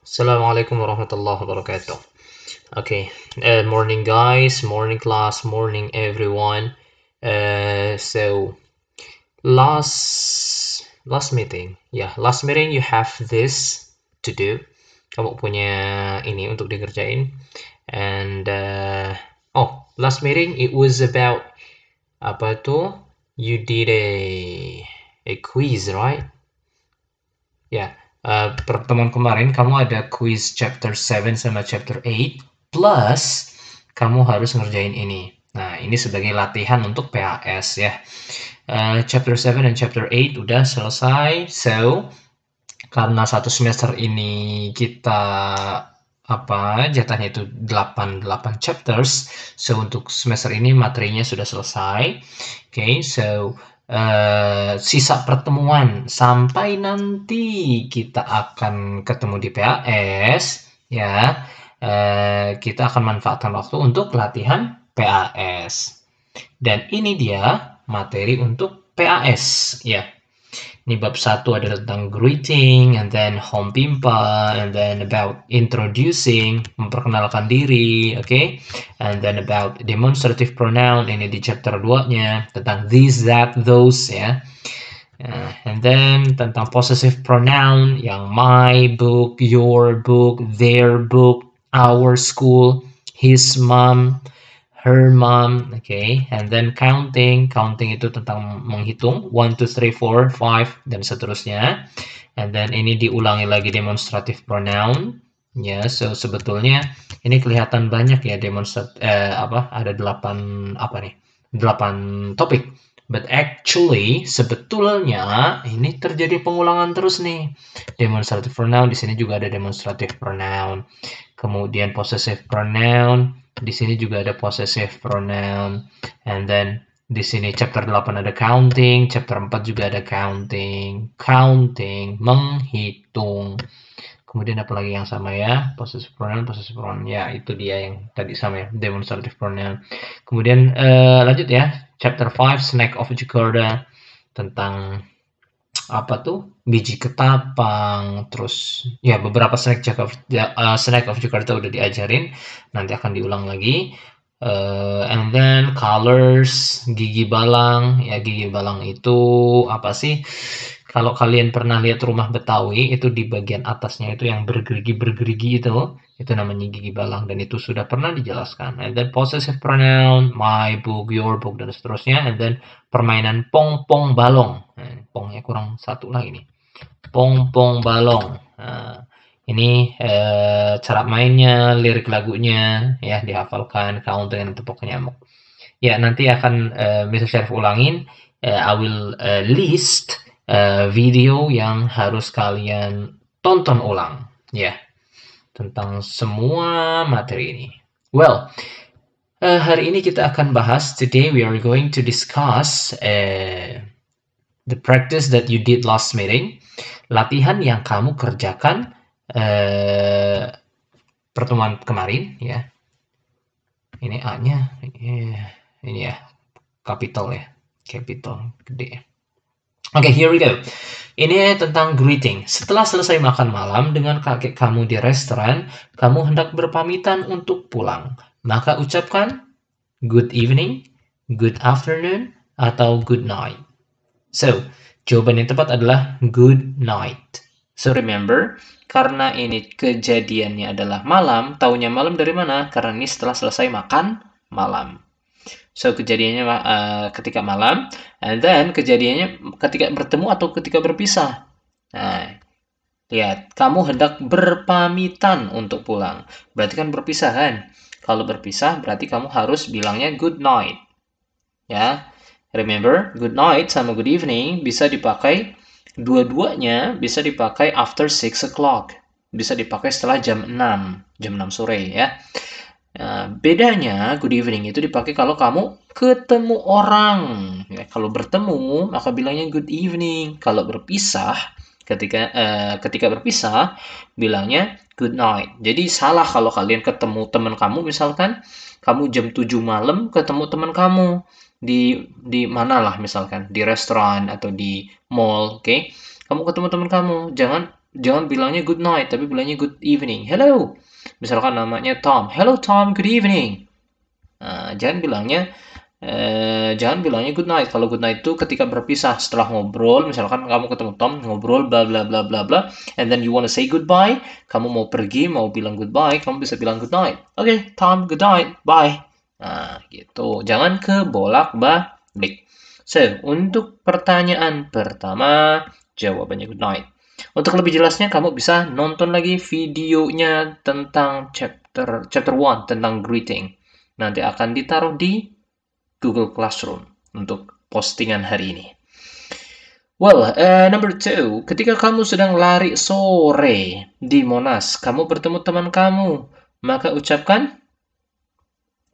Assalamualaikum warahmatullahi wabarakatuh. Okay, morning guys, morning class, morning everyone. So last meeting, last meeting you have this to do. Kamu punya ini untuk dikerjain. And last meeting it was about apa tuh? You did a quiz, right? Ya, pertemuan kemarin kamu ada quiz chapter 7 sama chapter 8 plus kamu harus ngerjain ini. Nah, ini sebagai latihan untuk PAS ya. Chapter 7 dan chapter 8 udah selesai. So, karena satu semester ini kita jatahnya itu 8 chapters. So, untuk semester ini materinya sudah selesai. Okay, so sisa pertemuan sampai nanti kita akan ketemu di PAS ya, kita akan manfaatkan waktu untuk latihan PAS dan ini dia materi untuk PAS ya. Ini bab 1 ada tentang greeting, and then home pimpa, and then about introducing, memperkenalkan diri, okay? And then about demonstrative pronoun, ini di chapter 2-nya, tentang these, that, those, ya. And then tentang possessive pronoun, yang my book, your book, their book, our school, his mom, her mom, okay, and then counting itu tentang menghitung 1, 2, 3, 4, 5 dan seterusnya, and then ini diulangi lagi demonstrative pronoun, ya, so sebetulnya ini kelihatan banyak ya ada 8 topik, but actually sebetulnya ini terjadi pengulangan terus nih. Demonstrative pronoun, di sini juga ada demonstrative pronoun, kemudian possessive pronoun. Di sini juga ada possessive pronoun, and then di sini chapter 8 ada counting, chapter 4 juga ada counting, menghitung. Kemudian apa lagi yang sama ya? Possessive pronoun, ya itu dia yang tadi sama ya, demonstrative pronoun. Kemudian lanjut ya, chapter 5 snack of Jakarta, tentang biji ketapang, terus ya beberapa snack of Jakarta udah diajarin, nanti akan diulang lagi. And then colors, gigi balang, ya gigi balang itu apa sih? Kalau kalian pernah lihat rumah Betawi, itu di bagian atasnya itu yang bergerigi itu namanya gigi balang, dan itu sudah pernah dijelaskan. And then possessive pronoun, my book, your book, dan seterusnya. And then permainan pong-pong balong. Nah, pongnya kurang satu lagi nih. Pong-pong balong. Nah, ini cara mainnya, lirik lagunya, ya dihafalkan, counting dan tepuk nyamuk. Ya, nanti akan Mr. Syarif ulangin. I will list video yang harus kalian tonton ulang, ya, tentang semua materi ini. Well, hari ini kita akan bahas. Today we are going to discuss the practice that you did last meeting. Latihan yang kamu kerjakan pertemuan kemarin, ya. Ini A-nya, ini ya, capital gede. Oke, here we go. Ini tentang greeting. Setelah selesai makan malam dengan kakek kamu di restoran, kamu hendak berpamitan untuk pulang. Maka ucapkan good evening, good afternoon, atau good night. So, jawaban yang tepat adalah good night. So, remember, karena ini kejadiannya adalah malam, taunya malam dari mana? Karena ini setelah selesai makan malam. So, kejadiannya ketika malam, and then kejadiannya ketika bertemu atau ketika berpisah. Nah, lihat, kamu hendak berpamitan untuk pulang. Berarti kan berpisah kan? Kalau berpisah, berarti kamu harus bilangnya good night. Ya, remember, good night sama good evening bisa dipakai, dua-duanya bisa dipakai after 6 o'clock. Bisa dipakai setelah jam 6 sore ya. Bedanya good evening itu dipakai kalau kamu ketemu orang. Ya, kalau bertemu maka bilangnya good evening. Kalau berpisah, ketika berpisah bilangnya good night. Jadi salah kalau kalian ketemu teman kamu, misalkan kamu jam 7 malam ketemu teman kamu di mana lah, misalkan di restoran atau di mall, oke? Kamu ketemu teman kamu, jangan jangan bilangnya good night, tapi bilangnya good evening. Hello. Misalkan namanya Tom. Hello Tom, good evening. Jangan bilangnya good night. Kalau good night itu ketika berpisah setelah ngobrol, misalkan kamu ketemu Tom, ngobrol bla bla bla bla bla, and then you wanna say goodbye, kamu mau pergi, mau bilang goodbye, kamu bisa bilang good night. Oke, Tom, good night, bye. Nah, gitu. Jangan kebolak-balik. So, untuk pertanyaan pertama, jawabannya good night. Untuk lebih jelasnya, kamu bisa nonton lagi videonya tentang chapter 1 tentang greeting. Nanti akan ditaruh di Google Classroom untuk postingan hari ini. Well, number 2, ketika kamu sedang lari sore di Monas, kamu bertemu teman kamu, maka ucapkan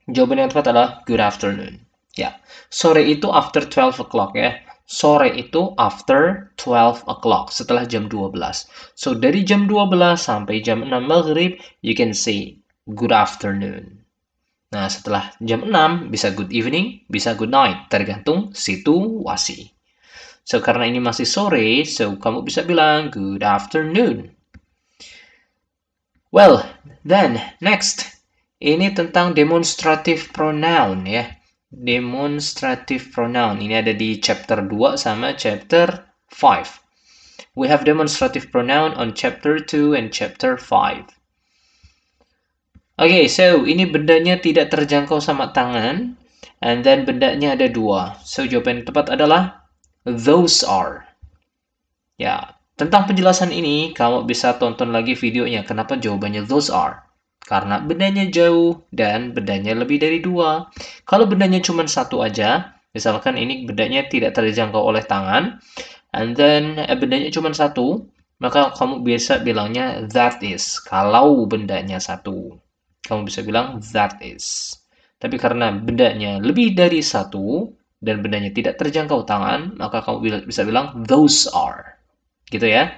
jawaban yang tepat adalah good afternoon. Ya, sore itu after 12 o'clock ya. Sore itu after 12 o'clock, setelah jam 12. So, dari jam 12 sampai jam 6 maghrib, you can say good afternoon. Nah, setelah jam 6, bisa good evening, bisa good night, tergantung situasi. So, karena ini masih sore, so kamu bisa bilang good afternoon. Well, then, next. Ini tentang demonstrative pronoun ya. Demonstrative pronoun. Ini ada di chapter 2 sama chapter 5. We have demonstrative pronoun on chapter 2 and chapter 5. Okay, so ini bendanya tidak terjangkau sama tangan. And then bendanya ada 2. So, jawaban yang tepat adalah those are. Ya, tentang penjelasan ini, kamu bisa tonton lagi videonya. Kenapa jawabannya those are? Karena bendanya jauh dan bendanya lebih dari 2. Kalau bendanya cuma 1 aja, misalkan ini bendanya tidak terjangkau oleh tangan, and then bendanya cuma 1, maka kamu bisa bilangnya that is. Kalau bendanya 1, kamu bisa bilang that is. Tapi karena bendanya lebih dari 1 dan bendanya tidak terjangkau tangan, maka kamu bisa bilang those are. Gitu ya.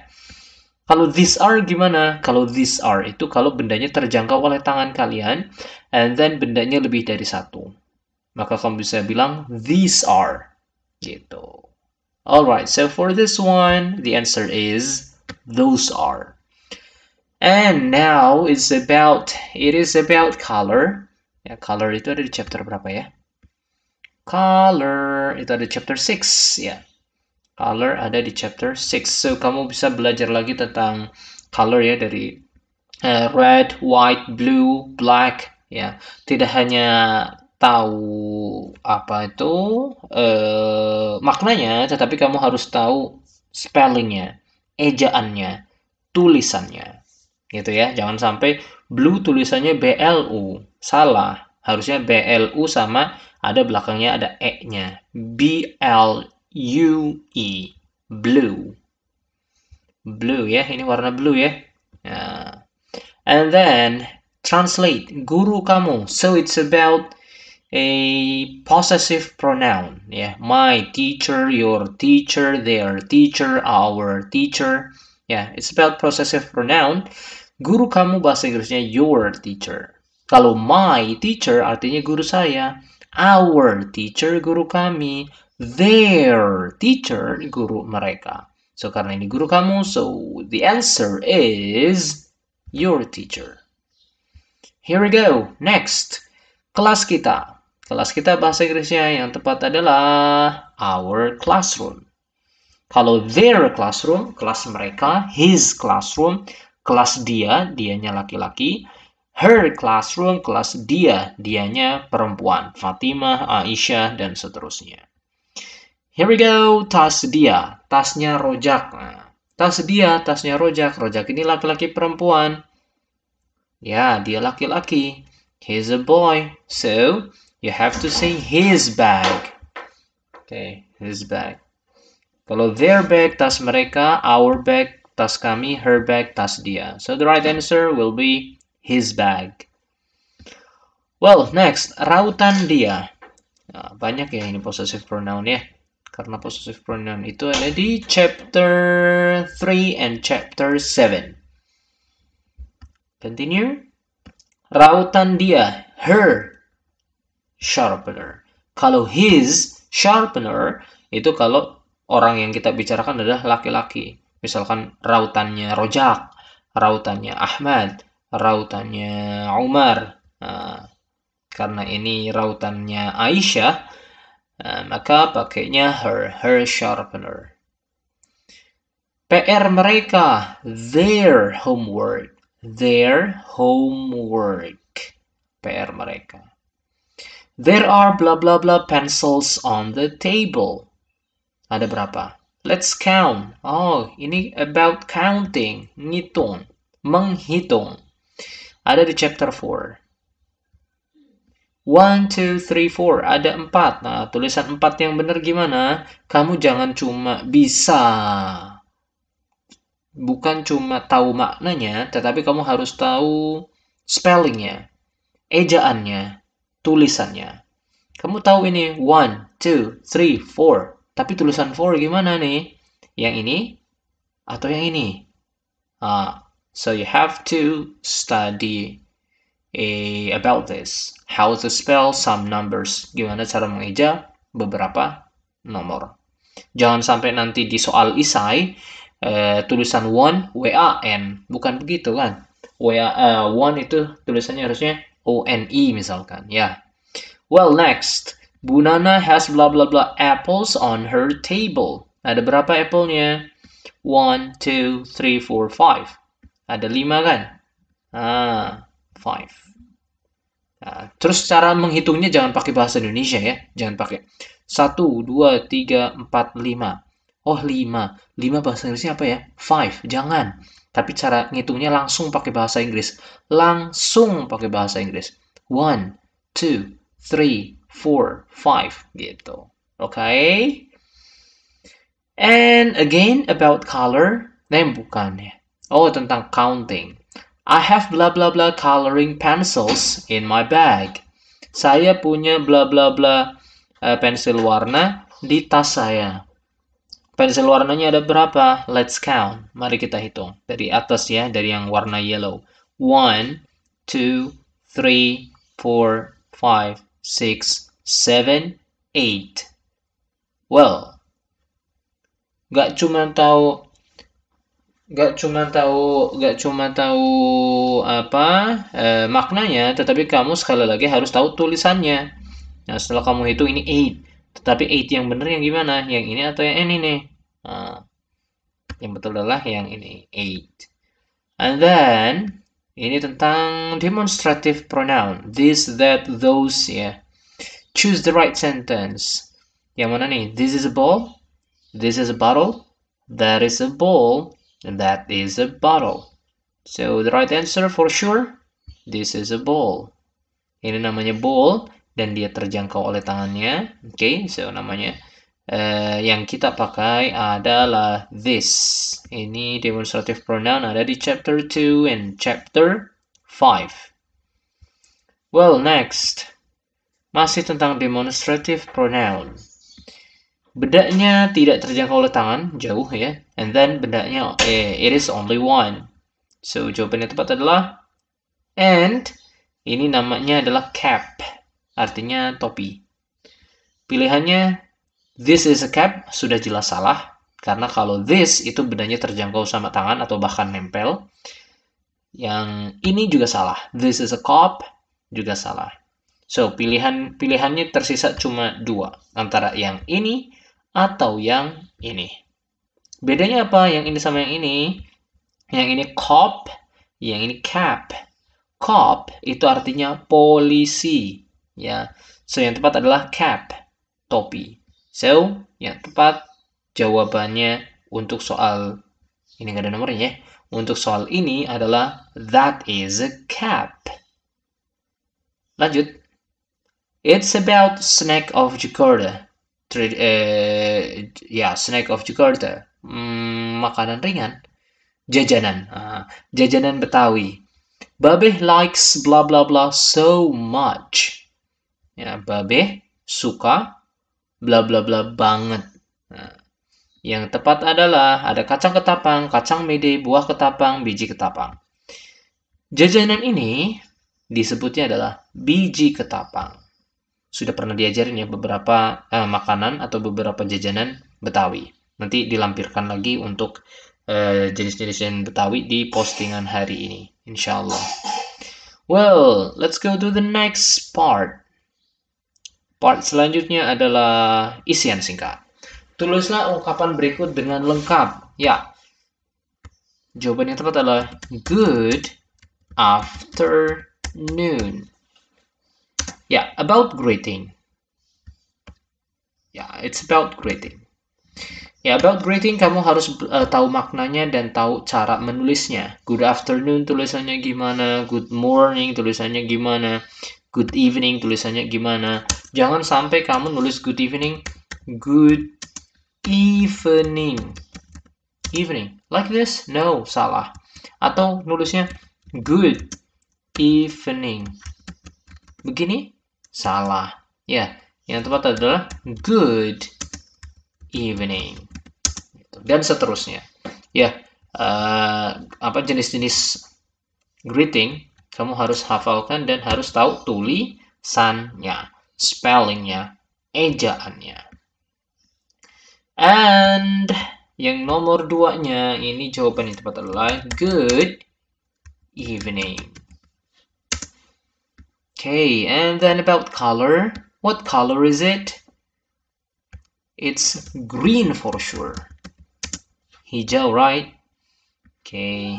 Kalau these are gimana? Kalau these are itu kalau bendanya terjangkau oleh tangan kalian, and then bendanya lebih dari 1. Maka kamu bisa bilang these are. Gitu. Alright, so for this one, the answer is those are. And now it is about color. Ya, color itu ada di chapter berapa ya? Color itu ada chapter 6 ya. Color ada di chapter 6. So, kamu bisa belajar lagi tentang color ya dari red, white, blue, black ya. Tidak hanya tahu apa itu maknanya, tetapi kamu harus tahu spellingnya, ejaannya, tulisannya. Gitu ya. Jangan sampai blue tulisannya BLU. Salah. Harusnya BLU sama ada belakangnya ada E-nya. BL UE, blue. Blue ya, ini warna blue ya. And then translate guru kamu. So it's about a possessive pronoun. Yeah, my teacher, your teacher, their teacher, our teacher. Yeah, it's about possessive pronoun. Guru kamu bahasa Inggrisnya your teacher. Kalau my teacher artinya guru saya. Our teacher guru kami. Their teacher, guru mereka. So, karena ini guru kamu, so the answer is your teacher. Here we go. Next, kelas kita. Kelas kita bahasa Inggrisnya yang tepat adalah our classroom. Kalau their classroom, kelas mereka, his classroom, kelas dia, dianya laki-laki. Her classroom, kelas dia, dianya perempuan. Fatimah, Aisyah, dan seterusnya. Here we go, tas dia, tasnya Rojak. Nah, tas dia, tasnya Rojak. Rojak ini laki-laki perempuan. Ya, dia laki-laki. He's a boy. So, you have to say his bag. Okay, his bag. Kalau their bag, tas mereka. Our bag, tas kami. Her bag, tas dia. So, the right answer will be his bag. Well, next, rautan dia. Nah, banyak ya ini possessive pronoun ya. Karena possessive pronoun itu ada di chapter 3 and chapter 7. Continue. Rautan dia, her sharpener. Kalau his sharpener, itu kalau orang yang kita bicarakan adalah laki-laki. Misalkan rautannya Rojak, rautannya Ahmad, rautannya Umar. Nah, karena ini rautannya Aisyah, maka pakainya her sharpener. PR mereka, their homework. PR mereka. There are blah blah blah pencils on the table. Ada berapa? Let's count. Oh, ini about counting, ngitung, menghitung. Ada di chapter 4. 1, 2, 3, 4. Ada 4. Nah, tulisan 4 yang benar gimana? Kamu jangan cuma bisa. Bukan cuma tahu maknanya, tetapi kamu harus tahu spellingnya, ejaannya, tulisannya. Kamu tahu ini 1, 2, 3, 4. Tapi tulisan 4 gimana nih? Yang ini atau yang ini? So you have to study about this. How to spell some numbers. Gimana cara mengeja beberapa nomor. Jangan sampai nanti di soal isai tulisan one WAN. Bukan begitu kan? One itu tulisannya harusnya ONE misalkan. Ya. Well, next. Bu Nana has blah blah blah apples on her table. Ada berapa apple-nya? 1, 2, 3, 4, 5. Ada 5 kan? 5. Nah, terus cara menghitungnya jangan pakai bahasa Indonesia ya. Jangan pakai 1, 2, 3, 4, 5. Oh, 5. 5 bahasa Inggrisnya apa ya? 5. Jangan. Tapi cara ngitungnya langsung pakai bahasa Inggris. Langsung pakai bahasa Inggris. 1, 2, 3, 4, 5. Gitu. Okay? And again, about color. Nah, bukan ya. Oh, tentang counting. I have blah blah blah coloring pencils in my bag. Saya punya blah blah blah pensil warna di tas saya. Pensil warnanya ada berapa? Let's count. Mari kita hitung. Dari atas ya, dari yang warna yellow. 1, 2, 3, 4, 5, 6, 7, 8. Well, gak cuma tahu apa maknanya, tetapi kamu sekali lagi harus tahu tulisannya. Nah, setelah kamu hitung ini 8, tetapi 8 yang benar yang gimana? Yang ini atau yang ini nih? Nah, yang betul adalah yang ini 8. And then ini tentang demonstrative pronoun, this, that, those ya. Choose the right sentence. Yang mana nih? This is a ball, this is a bottle, that is a ball, and that is a bottle. So the right answer for sure, this is a ball. Ini namanya ball dan dia terjangkau oleh tangannya. Okay, so namanya yang kita pakai adalah this. Ini demonstrative pronoun ada di chapter 2 and chapter 5. Well, next. Masih tentang demonstrative pronoun. Bendanya tidak terjangkau oleh tangan, jauh ya. And then bendanya it is only one. So jawaban yang tepat adalah and. Ini namanya adalah cap. Artinya topi. Pilihannya this is a cap sudah jelas salah. Karena kalau this itu bendanya terjangkau sama tangan atau bahkan nempel. Yang ini juga salah. This is a cup juga salah. So pilihannya tersisa cuma 2. Antara yang ini atau yang ini. Bedanya apa? Yang ini sama yang ini. Yang ini cop, yang ini cap. Cop itu artinya polisi, ya. So yang tepat adalah cap, topi. So yang tepat jawabannya untuk soal ini nggak ada nomornya ya. Untuk soal ini adalah that is a cap. Lanjut. It's about snack of Jakarta. Snack of Jakarta. Makanan ringan. Jajanan. Jajanan Betawi. Babeh likes blah blah blah so much. Ya, Babeh suka blah blah blah banget. Nah, yang tepat adalah ada kacang ketapang, kacang mede, buah ketapang, biji ketapang. Jajanan ini disebutnya adalah biji ketapang. Sudah pernah diajarin ya beberapa makanan atau beberapa jajanan Betawi. Nanti dilampirkan lagi untuk jenis-jenis Betawi di postingan hari ini, insyaallah. Well, let's go to the next part. Part selanjutnya adalah isian singkat. Tulislah ungkapan berikut dengan lengkap. Ya, jawaban yang tepat adalah good afternoon. Ya, about greeting. Ya, it's about greeting. Ya, about greeting kamu harus tahu maknanya dan tahu cara menulisnya. Good afternoon tulisannya gimana, good morning tulisannya gimana, good evening tulisannya gimana. Jangan sampai kamu nulis good evening, good evening. Evening, like this? No, salah. Atau nulisnya good evening. Begini? Salah. Ya, yang tepat adalah good evening. Dan seterusnya. Ya, jenis-jenis greeting kamu harus hafalkan dan harus tahu tulisannya, spellingnya, ejaannya. And yang nomor 2-nya ini jawaban yang tepat adalah good evening. Okay, and then about color. What color is it? It's green for sure. Hijau, right? Okay.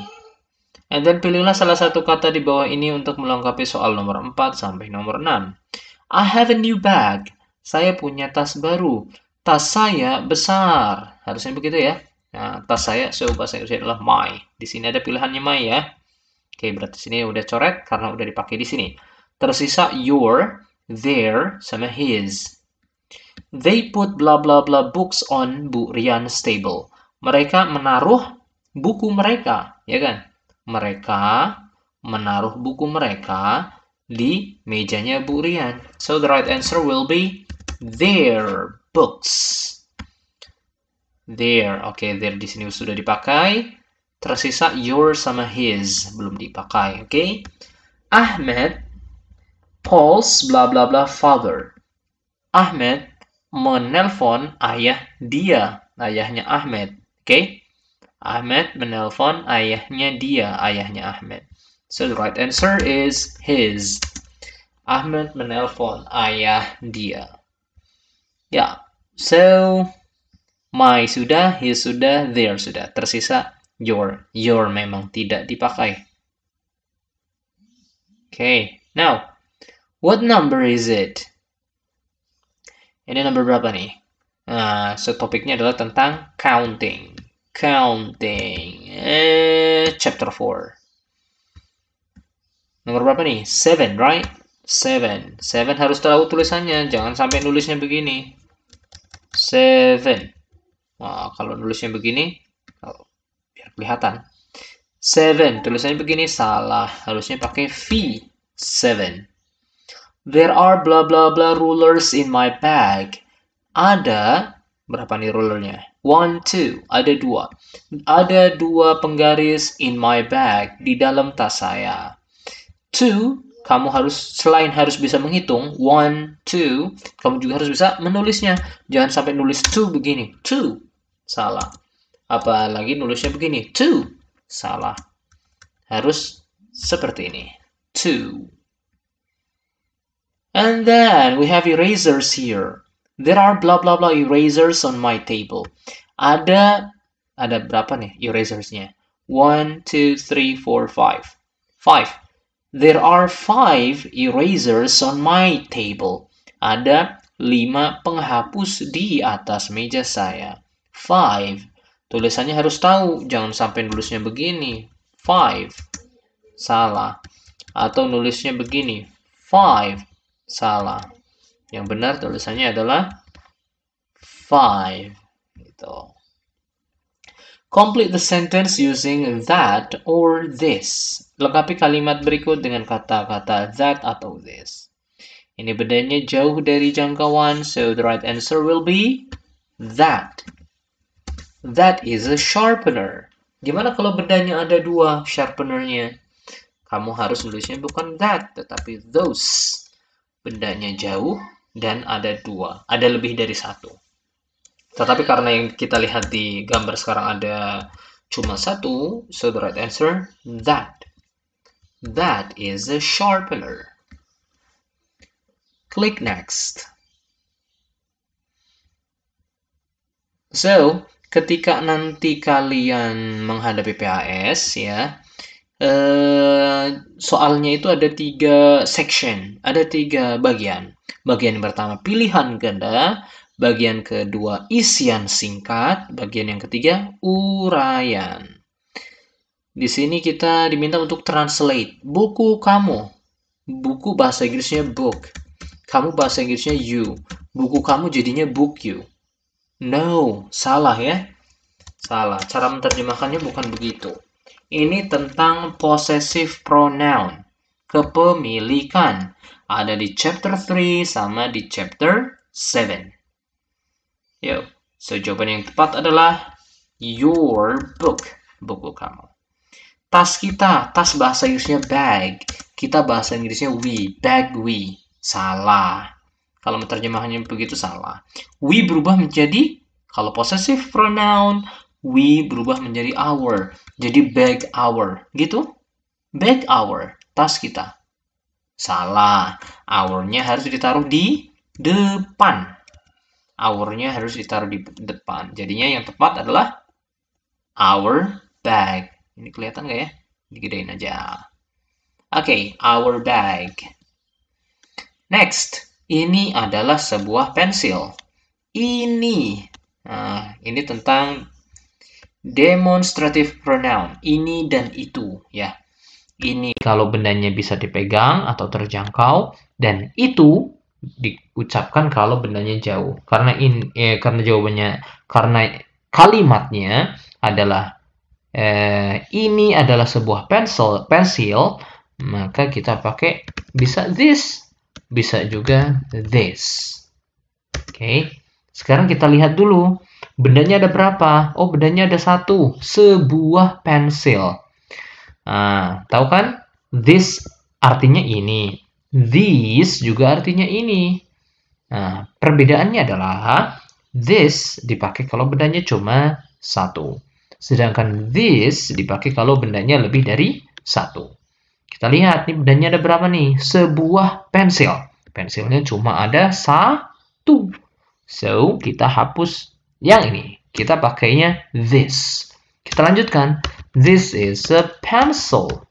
And then pilihlah salah satu kata di bawah ini untuk melengkapi soal nomor 4 sampai nomor 6. I have a new bag. Saya punya tas baru. Tas saya besar. Harusnya begitu ya. Nah, tas saya, so bahasa Inggrisnya adalah my. Di sini ada pilihannya my ya. Oke, berarti sini udah coret karena udah dipakai di sini. Tersisa your, their, sama his. They put blah blah blah books on Bu Rian's table. Mereka menaruh buku mereka, ya kan? Mereka menaruh buku mereka di mejanya Bu Rian. So the right answer will be their books. There, oke, there di sini sudah dipakai. Tersisa your sama his belum dipakai, oke? Ahmed, Paul's blah blah blah father. Ahmed menelpon ayah dia, ayahnya Ahmed, oke? Ahmed menelpon ayahnya dia, ayahnya Ahmed. So the right answer is his. Ahmed menelpon ayah dia. Ya, so my sudah, his sudah, their sudah. Tersisa your. Your memang tidak dipakai. Okay, now what number is it? Ini number berapa nih? So topiknya adalah tentang counting. Counting. Chapter 4. Nomor berapa nih? 7, right? 7. 7 harus tahu tulisannya. Jangan sampai nulisnya begini. 7. Wah, kalau nulisnya begini, biar kelihatan. 7. Tulisannya begini, salah. Harusnya pakai V. 7. There are blah blah blah rulers in my bag. Ada, berapa nih rulernya? 1, 2, ada 2. Ada 2 penggaris in my bag, di dalam tas saya. 2, kamu harus, selain harus bisa menghitung, 1, 2, kamu juga harus bisa menulisnya. Jangan sampai nulis 2 begini, 2, salah. Apalagi nulisnya begini, 2, salah. Harus seperti ini, 2. And then we have erasers here. There are blah blah blah erasers on my table. Ada berapa nih erasersnya? 1, 2, 3, 4, 5. 5. There are 5 erasers on my table. Ada 5 penghapus di atas meja saya. 5. Tulisannya harus tahu, jangan sampai nulisnya begini. 5. Salah. Atau nulisnya begini. 5. Salah. Yang benar tulisannya adalah 5. Gitu. Complete the sentence using that or this. Lengkapi kalimat berikut dengan kata-kata that atau this. Ini bedanya jauh dari jangkauan, so the right answer will be that. That is a sharpener. Gimana kalau bedanya ada 2 sharpenernya? Kamu harus tulisnya bukan that, tetapi those. Bedanya jauh dan ada 2. Ada lebih dari 1. Tetapi karena yang kita lihat di gambar sekarang ada cuma satu, so the right answer, that. That is a sharpener. Click next. So, ketika nanti kalian menghadapi PAS ya, soalnya itu ada 3 section, ada 3 bagian. Bagian yang pertama pilihan ganda, bagian kedua isian singkat, bagian yang ketiga uraian. Di sini kita diminta untuk translate buku kamu. Buku bahasa Inggrisnya book. Kamu bahasa Inggrisnya you. Buku kamu jadinya book you. No, salah ya. Salah. Cara menerjemahkannya bukan begitu. Ini tentang possessive pronoun. Kepemilikan. Ada di chapter 3 sama di chapter 7. Yuk. So, jawaban yang tepat adalah your book. Buku kamu. Tas kita. Tas bahasa Inggrisnya bag. Kita bahasa Inggrisnya we. Bag we. Salah. Kalau menerjemahkannya begitu salah. We berubah menjadi, kalau possessive pronoun, we berubah menjadi our. Jadi bag our. Gitu? Bag our. Tas kita. Salah. Our-nya harus ditaruh di depan. Our-nya harus ditaruh di depan. Jadinya yang tepat adalah our bag. Ini kelihatan nggak ya? Digedein aja. Oke, our bag. Next. Ini adalah sebuah pensil. Ini. Nah, ini tentang demonstrative pronoun. Ini dan itu. Ya. Ini kalau bendanya bisa dipegang atau terjangkau. Dan itu diucapkan kalau bendanya jauh. Karena karena kalimatnya adalah ini adalah sebuah pensil, maka kita pakai bisa this, bisa juga this. Oke, sekarang kita lihat dulu bendanya ada berapa. Oh, bendanya ada 1, sebuah pensil. Nah, tahu kan? This artinya ini, this juga artinya ini. Nah, perbedaannya adalah this dipakai kalau bendanya cuma 1. Sedangkan this dipakai kalau bendanya lebih dari 1. Kita lihat nih bendanya ada berapa nih? Sebuah pensil. Pensilnya cuma ada 1. So, kita hapus yang ini. Kita pakainya this. Kita lanjutkan. This is a pencil.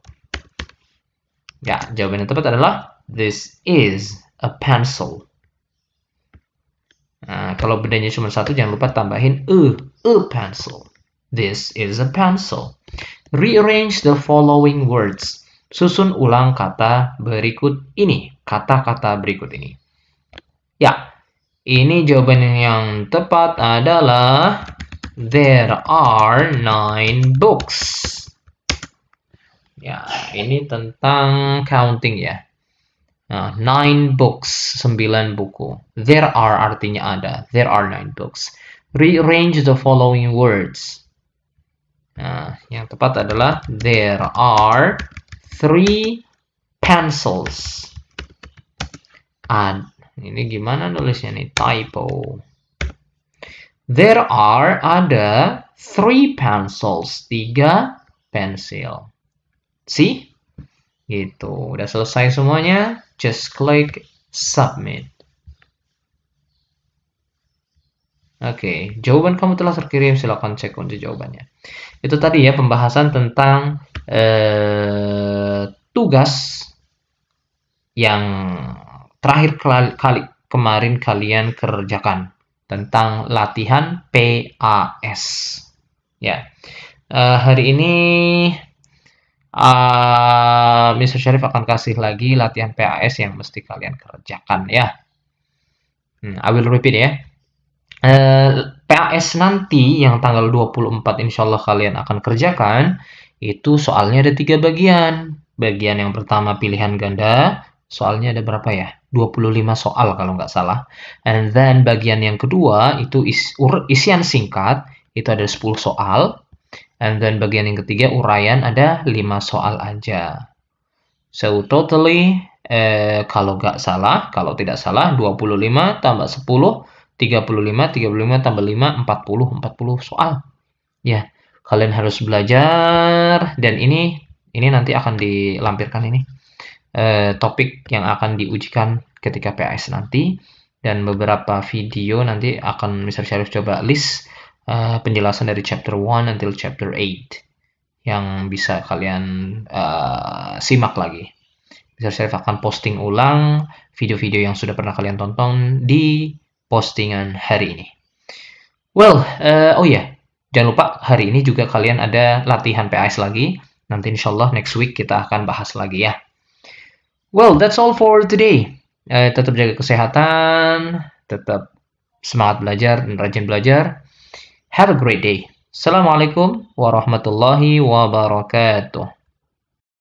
Ya, jawaban yang tepat adalah this is a pencil. Nah, kalau bendanya cuma 1, jangan lupa tambahin a pencil. This is a pencil. Rearrange the following words. Susun ulang kata berikut ini. Kata-kata berikut ini. Ya, ini jawaban yang tepat adalah there are 9 books. Ya, ini tentang counting ya. Nah, 9 books, 9 buku. There are artinya ada. There are 9 books. Rearrange the following words. Nah, yang tepat adalah there are 3 pencils. Ini gimana nulisnya nih? Typo. There are ada 3 pencils. 3 pensil. See? Gitu. Udah selesai semuanya. Just click submit. Oke, jawaban kamu telah terkirim. Silakan cek kunci jawabannya. Itu tadi ya pembahasan tentang tugas yang terakhir kali kemarin kalian kerjakan tentang latihan PAS. Ya, hari ini Mr. Syarif akan kasih lagi latihan PAS yang mesti kalian kerjakan ya. I will repeat ya. PAS nanti yang tanggal 24 insya Allah kalian akan kerjakan itu soalnya ada 3 bagian. Bagian yang pertama pilihan ganda, soalnya ada berapa ya? 25 soal kalau nggak salah. And then bagian yang kedua itu isian singkat, itu ada 10 soal. And then bagian yang ketiga uraian ada 5 soal aja. So totally kalau nggak salah, kalau tidak salah 25 tambah 10 35 tambah 5 40 soal. Ya, Kalian harus belajar, dan ini nanti akan dilampirkan ini topik yang akan diujikan ketika PAS nanti, dan beberapa video nanti akan Mr. Syarif coba list penjelasan dari chapter 1 until chapter 8 yang bisa kalian simak lagi. Mr. Syarif akan posting ulang video-video yang sudah pernah kalian tonton di postingan hari ini. Well, oh ya, jangan lupa hari ini juga kalian ada latihan PAS lagi. Nanti insya Allah next week kita akan bahas lagi ya. Well, that's all for today. Tetap jaga kesehatan, tetap semangat belajar dan rajin belajar. Have a great day. Assalamualaikum warahmatullahi wabarakatuh.